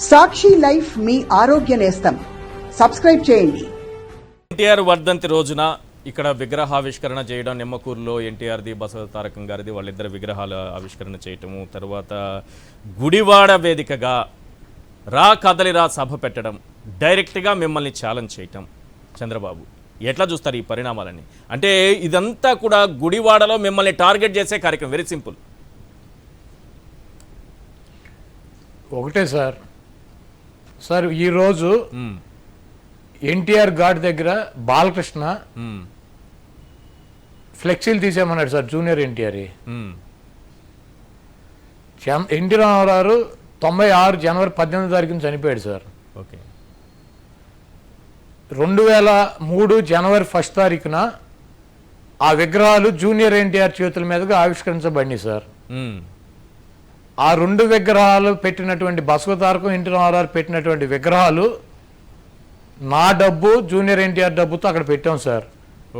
సాక్షి life మీ ఆరోగ్య నేస్తం. Subscribe చేయండి. ఎన్టీఆర్ వర్ధంతి రోజున ఇక్కడ విగ్రహావిష్కరణ చేయడం, నిమ్మకూరులో ఎన్టీఆర్ది, బసవ తారకం గారిది వాళ్ళిద్దరు విగ్రహాల ఆవిష్కరణ చేయటము, తర్వాత గుడివాడ వేదికగా రా కదలిరా సభ పెట్టడం, డైరెక్ట్గా మిమ్మల్ని ఛాలెంజ్ చేయటం. చంద్రబాబు ఎట్లా చూస్తారు ఈ పరిణామాలని? అంటే ఇదంతా కూడా గుడివాడలో మిమ్మల్ని టార్గెట్ చేసే కార్యక్రమం. Very simple. ఒకటే సార్ ఈరోజు ఎన్టీఆర్ ఘాట్ దగ్గర బాలకృష్ణ ఫ్లెక్సీలు తీసేయమన్నాడు sir. Junior NTR NT Rama Rao 96 జనవరి 18వ తారీఖున చనిపోయాడు సార్. ఓకే. 2003 జనవరి 1 తారీఖున ఆ విగ్రహాలు జూనియర్ ఎన్టీఆర్ చేతుల మీదుగా ఆవిష్కరించబడినాయి సార్. ఆ 2 విగ్రహాలు పెట్టినటువంటి బసవ తారకం, ఎన్టీ రామారావు పెట్టినటువంటి విగ్రహాలు నా డబ్బు, జూనియర్ ఎన్టీఆర్ డబ్బుతో అక్కడ పెట్టాం సార్.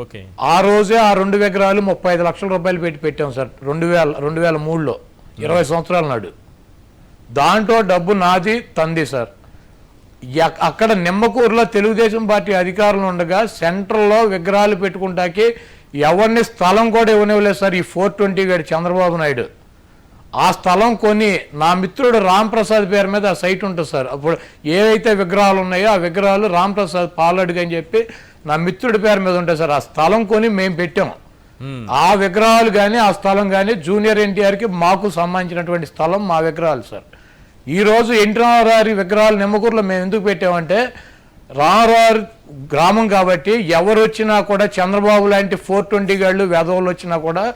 ఓకే. ఆ రోజే ఆ 2 విగ్రహాలు 35 లక్షల రూపాయలు పెట్టి పెట్టాం సార్. 2003లో 20 సంవత్సరాల నాడు. దాంట్లో డబ్బు నాది, తంది సార్. అక్కడ నిమ్మకూరులో తెలుగుదేశం పార్టీ అధికారులు ఉండగా సెంట్రల్లో విగ్రహాలు పెట్టుకుంటాకి ఎవరిని స్థలం కూడా ఇవ్వనివ్వలేదు సార్. ఈ 420 గడి చంద్రబాబు నాయుడు ఆ స్థలం కొని నా మిత్రుడు రామ్ ప్రసాద్ పేరు మీద ఆ సైట్ ఉంటుంది సార్. అప్పుడు ఏవైతే విగ్రహాలు ఉన్నాయో ఆ విగ్రహాలు రామ్ ప్రసాద్ పాలడుగు అని చెప్పి నా మిత్రుడి పేరు మీద ఉంటాయి సార్. ఆ స్థలం కొని మేము పెట్టాం. ఆ విగ్రహాలు కానీ ఆ స్థలం కానీ జూనియర్ ఎన్టీఆర్కి మాకు సంబంధించినటువంటి స్థలం, మా విగ్రహాలు సార్. ఈరోజు ఎన్టీ రామారావు విగ్రహాలు నిమ్మకూరులో మేము ఎందుకు పెట్టామంటే రామారావు గ్రామం కాబట్టి ఎవరు వచ్చినా కూడా చంద్రబాబు లాంటి 420 గాళ్ళు వెధవులు వచ్చినా కూడా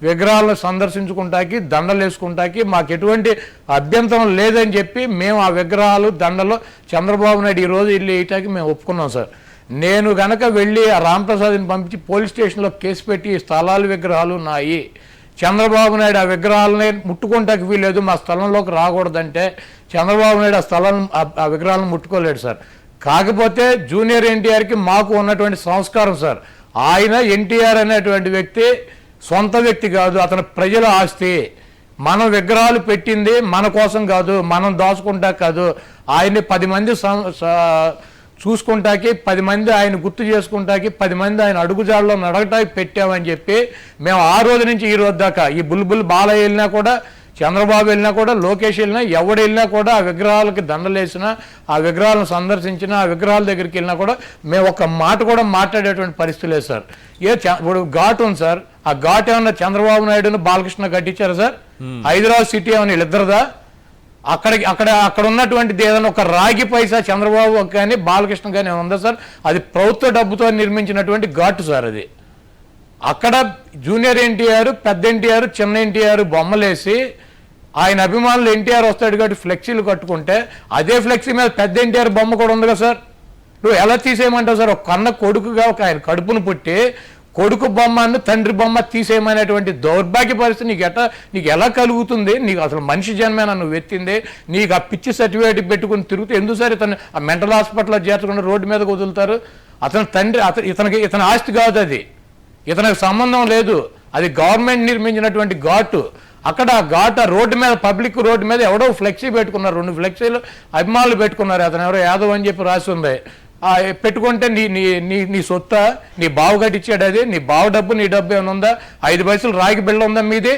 విగ్రహాలను సందర్శించుకుంటాకి, దండలు వేసుకుంటాకి మాకు ఎటువంటి అభ్యంతరం లేదని చెప్పి మేము ఆ విగ్రహాలు, దండలు చంద్రబాబు నాయుడు ఈరోజు ఇల్లు వేయటానికి మేము ఒప్పుకున్నాం సార్. నేను గనక వెళ్ళి ఆ రాంప్రసాద్ని పంపించి పోలీస్ స్టేషన్లో కేసు పెట్టి ఈ స్థలాలు, విగ్రహాలు ఉన్నాయి, చంద్రబాబు నాయుడు ఆ విగ్రహాలని ముట్టుకుంటాకి వీలేదు, మా స్థలంలోకి రాకూడదంటే చంద్రబాబు నాయుడు ఆ స్థలాలను, ఆ విగ్రహాలను ముట్టుకోలేడు సార్. కాకపోతే జూనియర్ ఎన్టీఆర్కి మాకు ఉన్నటువంటి సంస్కారం సార్. ఆయన ఎన్టీఆర్ అనేటువంటి వ్యక్తి సొంత వ్యక్తి కాదు, అతని ప్రజల ఆస్తి. మనం విగ్రహాలు పెట్టింది మన కోసం కాదు, మనం దాచుకుంటా కాదు, ఆయన్ని 10 మంది చూసుకుంటాకి, 10 మంది ఆయన గుర్తు చేసుకుంటాకి, 10 మంది ఆయన అడుగుజాడలో నడగటానికి పెట్టామని చెప్పి మేము ఆ రోజు నుంచి ఈ రోజు దాకా ఈ బుల్బుల్ బాలయ్య వెళ్ళినా కూడా, చంద్రబాబు వెళ్ళినా కూడా, లోకేష్ వెళ్ళినా, ఎవడు వెళ్ళినా కూడా ఆ విగ్రహాలకి దండలేసినా, ఆ విగ్రహాలను సందర్శించినా, ఆ విగ్రహాల దగ్గరికి వెళ్ళినా కూడా మేము ఒక మాట కూడా మాట్లాడేటువంటి పరిస్థితి లేదు సార్. ఇప్పుడు ఘాట్ ఉంది సార్. ఆ ఘాట్ ఏమన్నా చంద్రబాబు నాయుడును బాలకృష్ణ కట్టించారు సార్? హైదరాబాద్ సిటీ ఏమన్నా వీళ్ళిద్దరుదా? అక్కడ ఉన్నటువంటిది ఏదైనా ఒక రాగి పైసా చంద్రబాబు కానీ బాలకృష్ణ కానీ ఉందా సార్? అది ప్రభుత్వ డబ్బుతో నిర్మించినటువంటి ఘాట్ సార్. అది అక్కడ జూనియర్ ఎన్టీఆర్, పెద్ద ఎన్టీఆర్, చిన్న ఎన్టీఆర్ బొమ్మలేసి ఆయన అభిమానులు ఎన్టీఆర్ వస్తాడు కాబట్టి ఫ్లెక్సీలు కట్టుకుంటే అదే ఫ్లెక్సీ మీద పెద్ద ఎన్టీఆర్ బొమ్మ కూడా ఉంది కదా సార్. నువ్వు ఎలా తీసేయమంటావు సార్? ఒక కన్న కొడుకుగా ఒక ఆయన కడుపును పుట్టి కొడుకు బొమ్మను తండ్రి బొమ్మ తీసేయమనేటువంటి దౌర్భాగ్య పరిస్థితి నీకు ఎలా కలుగుతుంది? నీకు అసలు మనిషి జన్మేనా నువ్వు ఎత్తింది? నీకు ఆ పిచ్చి సర్టిఫికేట్ పెట్టుకుని తిరుగుతూ ఎందుకు సార్ ఇతను ఆ మెంటల్ హాస్పిటల్లో చేర్చకుండా రోడ్డు మీదకి వదులుతారు? అతని తండ్రి ఇతని ఆస్తి కాదు, అది ఇతనికి సంబంధం లేదు. అది గవర్నమెంట్ నిర్మించినటువంటి ఘాటు. అక్కడ ఆ ఘాట్ రోడ్డు మీద, పబ్లిక్ రోడ్డు మీద ఎవడో ఫ్లెక్సీ పెట్టుకున్నారు, 2 ఫ్లెక్సీలు అభిమానులు పెట్టుకున్నారు. అతను ఎవరో యాదవ్ అని చెప్పి రాసి ఉంది. పెట్టుకుంటే నీ సొత్త, నీ బావు కట్టించాడు. అది నీ బావు డబ్బు, నీ డబ్బు ఏమైనా ఉందా? 5 పైసలు రాగి బిళ్ళ ఉందా మీది?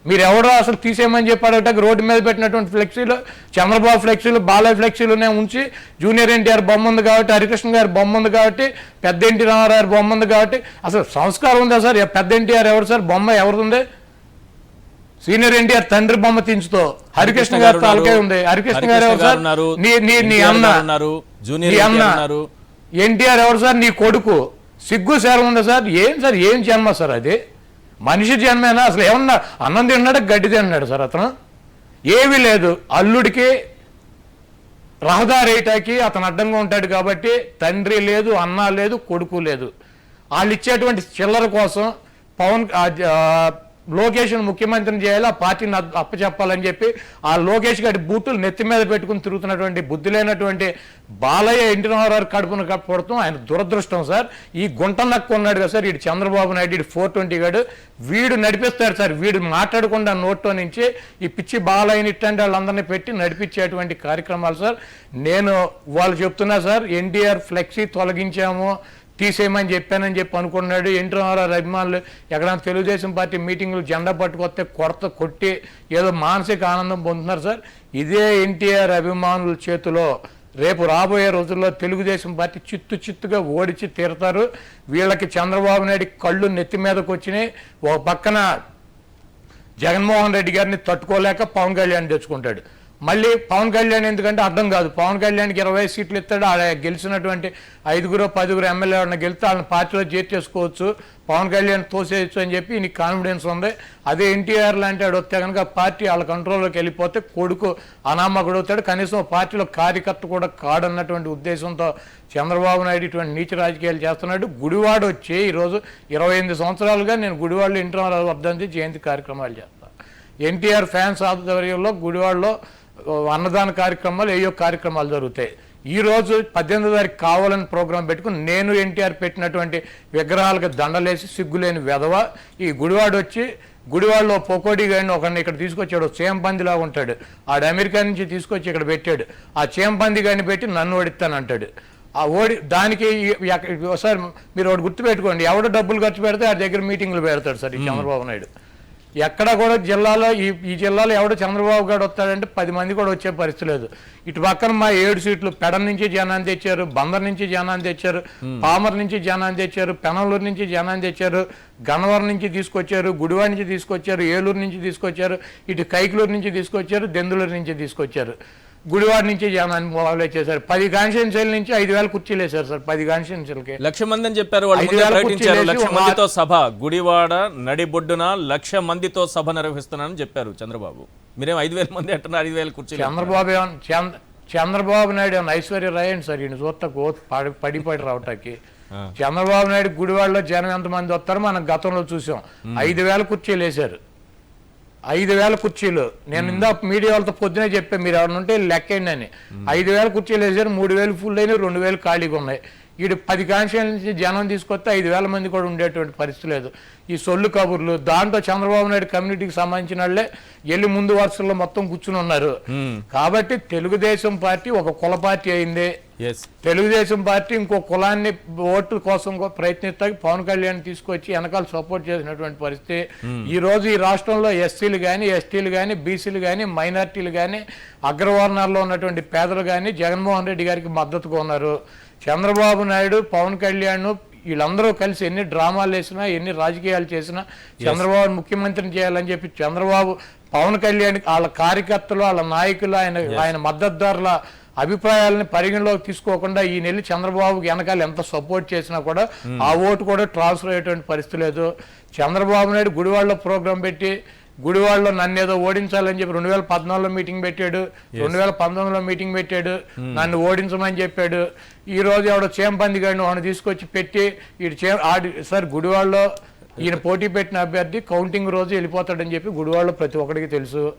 మీరు ఎవడో అసలు తీసేయమని చెప్పాడట. రోడ్డు మీద పెట్టినటువంటి ఫ్లెక్సీలు, చంద్రబాబు ఫ్లెక్సీలు, బాలయ్య ఫ్లెక్సీలునే ఉంచి జూనియర్ ఎన్టీఆర్ బొమ్మ ఉంది కాబట్టి, హరికృష్ణ గారి బొమ్మ ఉంది కాబట్టి, పెద్ద ఎన్టీ రామారావు బొమ్మ ఉంది కాబట్టి అసలు సంస్కారం ఉందా సార్? పెద్ద ఎన్టీఆర్ ఎవరు సార్? బొమ్మ ఎవరుంది? సీనియర్ ఎన్టీఆర్ తండ్రి బొమ్మ తీంచుతో హరికృష్ణ గారి తాలకే ఉంది. హరికృష్ణ గారు ఎవరు సార్? నీ అన్న. ఎన్టీఆర్ ఎవరు సార్? నీ కొడుకు. సిగ్గు సేరం ఉందా సార్? ఏం సార్, ఏం జన్మ సార్ అది? మనిషి జన్మేనా? అసలు ఏమన్నా అన్నం తిన్నాడు, గడ్డి తిన్నాడు సార్ అతను? ఏమీ లేదు. అల్లుడికి రహదారి వేయటానికి అతను అడ్డంగా ఉంటాడు కాబట్టి తండ్రి లేదు, అన్న లేదు, కొడుకు లేదు. వాళ్ళు ఇచ్చేటువంటి చిల్లర కోసం లోకేష్ను ముఖ్యమంత్రిని చేయాలి, ఆ పార్టీని అప్పచెప్పాలని చెప్పి ఆ లోకేష్ గారి బూతులు నెత్తి మీద పెట్టుకుని తిరుగుతున్నటువంటి బుద్ధి లేనటువంటి బాలయ్య ఎన్టీ రామారావు కడుపును కప్పడతాం ఆయన దురదృష్టం సార్. ఈ గుంట నక్కు ఉన్నాడు కదా సార్, ఇటు చంద్రబాబు నాయుడు, ఇటు 420 గాడు, వీడు నడిపిస్తాడు సార్. వీడు మాట్లాడకుండా నోట్లో నుంచి ఈ పిచ్చి బాలయ్యని ఇట్లాంటి వాళ్ళందరినీ పెట్టి నడిపించేటువంటి కార్యక్రమాలు సార్. నేను వాళ్ళు చెప్తున్నా సార్, ఎన్టీఆర్ ఫ్లెక్సీ తొలగించాము తీసేయమని చెప్పానని చెప్పి అనుకున్నాడు. ఎన్టీ రామారావు అభిమానులు ఎక్కడైనా తెలుగుదేశం పార్టీ మీటింగ్లు జెండా పట్టుకొస్తే కొట్టి ఏదో మానసిక ఆనందం పొందుతున్నారు సార్. ఇదే ఎన్టీఆర్ అభిమానుల చేతిలో రేపు రాబోయే రోజుల్లో తెలుగుదేశం పార్టీ చిత్తుగా ఓడిచి తీరుతారు. వీళ్ళకి చంద్రబాబు నాయుడు కళ్ళు నెత్తి మీదకి వచ్చినాయి. ఒక పక్కన జగన్మోహన్ రెడ్డి గారిని తట్టుకోలేక పవన్ కళ్యాణ్ తెచ్చుకుంటాడు. మళ్ళీ పవన్ కళ్యాణ్ ఎందుకంటే అర్థం కాదు, పవన్ కళ్యాణ్కి 20 సీట్లు ఇస్తాడు, ఆడ గెలిచినటువంటి 5-10 ఎమ్మెల్యేలను గెలిస్తే వాళ్ళని పార్టీలో చేర్చేసుకోవచ్చు, పవన్ కళ్యాణ్ తోసేయచ్చు అని చెప్పి నీకు కాన్ఫిడెన్స్ ఉంది. అదే ఎన్టీఆర్ లాంటి వాడు వస్తే కనుక పార్టీ వాళ్ళ కంట్రోల్లోకి వెళ్ళిపోతే కొడుకు అనామకుడు అవుతాడు, కనీసం పార్టీలో కార్యకర్త కూడా కాడన్నటువంటి ఉద్దేశంతో చంద్రబాబు నాయుడు ఇటువంటి నీచ రాజకీయాలు చేస్తున్నాడు. గుడివాడ వచ్చి ఈరోజు 28 సంవత్సరాలుగా నేను గుడివాడలో ఎన్టీ రామారావు వర్ధంతి జయంతి కార్యక్రమాలు చేస్తాను. ఎన్టీఆర్ ఫ్యాన్స్ ఆధ్వర్యంలో గుడివాడలో అన్నదాన కార్యక్రమాలు ఏయో కార్యక్రమాలు జరుగుతాయి. ఈరోజు 18వ తారీఖు కావాలని ప్రోగ్రాం పెట్టుకుని నేను ఎన్టీఆర్ పెట్టినటువంటి విగ్రహాలకు దండలేసి సిగ్గులేని వెధవ ఈ గుడివాడ వచ్చి గుడివాడలో పొకోడి గారిని ఒకరిని ఇక్కడ తీసుకొచ్చాడు, చేంపందిలాగా ఉంటాడు, ఆడు అమెరికా నుంచి తీసుకొచ్చి ఇక్కడ పెట్టాడు. ఆ చేంపంది గారిని పెట్టి నన్ను ఓడిస్తానంటాడు. ఆ దానికి సార్ మీరు ఒకటి గుర్తుపెట్టుకోండి, ఎవడో డబ్బులు ఖర్చు పెడితే ఆ దగ్గర మీటింగ్లు పెడతాడు సార్ ఈ చంద్రబాబు నాయుడు. ఎక్కడ కూడా జిల్లాలో ఈ జిల్లాలో ఎవడో చంద్రబాబు గారు వస్తాడంటే 10 మంది కూడా వచ్చే పరిస్థితి లేదు. ఇటు పక్కన మా 7 సీట్లు పెడన్ నుంచి జనాన్ని తెచ్చారు, బందర్ నుంచి జనాన్ని తెచ్చారు, పామర్ నుంచి జనాన్ని తెచ్చారు, పెనలూరు నుంచి జనాన్ని తెచ్చారు, గన్నవరం నుంచి తీసుకొచ్చారు, గుడివాడ నుంచి తీసుకొచ్చారు, ఏలూరు నుంచి తీసుకొచ్చారు, ఇటు కైకలూరు నుంచి తీసుకొచ్చారు, దెందులూరు నుంచి తీసుకొచ్చారు, గుడివాడ నుంచి జనాన్ని మొదలు చేశారు. 10 కాన్స్టిట్యున్సీల నుంచి 5,000 కుర్చీలు వేశారు సార్. 10 కాన్స్టిట్యున్సీలకి 1,00,000 మంది అని చెప్పారు వాళ్ళు, ముందే ప్రకటించారు 1,00,000 మందితో సభ, గుడివాడ నడిబొడ్డున 1,00,000 మందితో సభ నిర్వహిస్తున్నానని చెప్పారు చంద్రబాబు. మీరేం 5,000 మంది అంటున్నారు, 5,000 కుర్చీలు. చంద్రబాబు నాయుడు ఐశ్వర్య రాయ్ అండి సార్, ఈయన చూస్తా పడి రావటానికి. చంద్రబాబు నాయుడు గుడివాడలో జనం ఎంతమంది వస్తారో మనం గతంలో చూసాం. 5,000 కుర్చీలు వేశారు, 5,000 కుర్చీలు. నేను ఇందాక మీడియా వాళ్ళతో పొద్దునే చెప్పాను, మీరు ఎవరిని ఉంటే లెక్కండి అని. 5,000 కుర్చీలు వేసారు, 3,000 ఫుల్ అయినాయి, 2,000 ఖాళీగా ఉన్నాయి. వీడు 10 కాన్స్టిట్యూన్సీ నుంచి జనం తీసుకొస్తే 5,000 మంది కూడా ఉండేటువంటి పరిస్థితి లేదు. ఈ సొల్లు కబుర్లు, దాంట్లో చంద్రబాబు నాయుడు కమ్యూనిటీకి సంబంధించిన వాళ్ళే వెళ్ళి ముందు వరుసల్లో మొత్తం కూర్చుని ఉన్నారు. కాబట్టి తెలుగుదేశం పార్టీ ఒక కుల పార్టీ అయింది. తెలుగుదేశం పార్టీ ఇంకో కులాన్ని ఓటు కోసం ప్రయత్నిస్తా పవన్ కళ్యాణ్ తీసుకొచ్చి వెనకాల సపోర్ట్ చేసినటువంటి పరిస్థితి. ఈ రోజు ఈ రాష్ట్రంలో ఎస్సీలు కానీ, ఎస్టీలు కానీ, బీసీలు కానీ, మైనార్టీలు కానీ, అగ్రవర్ణాల్లో ఉన్నటువంటి పేదలు కానీ జగన్మోహన్ రెడ్డి గారికి మద్దతుగా ఉన్నారు. చంద్రబాబు నాయుడు, పవన్ కళ్యాణ్ వీళ్ళందరూ కలిసి ఎన్ని డ్రామాలు వేసినా, ఎన్ని రాజకీయాలు చేసినా చంద్రబాబు ముఖ్యమంత్రిని చేయాలని చెప్పి చంద్రబాబు, పవన్ కళ్యాణ్ వాళ్ళ కార్యకర్తలు, వాళ్ళ నాయకులు, ఆయన మద్దతుదారుల అభిప్రాయాలను పరిగణలోకి తీసుకోకుండా ఈ నెల చంద్రబాబుకి వెనకాల ఎంత సపోర్ట్ చేసినా కూడా ఆ ఓటు కూడా ట్రాన్స్ఫర్ అయ్యేటువంటి పరిస్థితి లేదు. చంద్రబాబు నాయుడు గుడివాడలో ప్రోగ్రాం పెట్టి గుడివాడలో నన్ను ఏదో ఓడించాలని చెప్పి 2014లో మీటింగ్ పెట్టాడు, 2019లో మీటింగ్ పెట్టాడు, నన్ను ఓడించమని చెప్పాడు. ఈ రోజు ఎవడో చేంపంది గారిని వాడిని తీసుకొచ్చి పెట్టి సార్ గుడివాడలో ఈయన పోటీ పెట్టిన అభ్యర్థి కౌంటింగ్ రోజు వెళ్ళిపోతాడని చెప్పి గుడివాడలో ప్రతి ఒక్కడికి తెలుసు.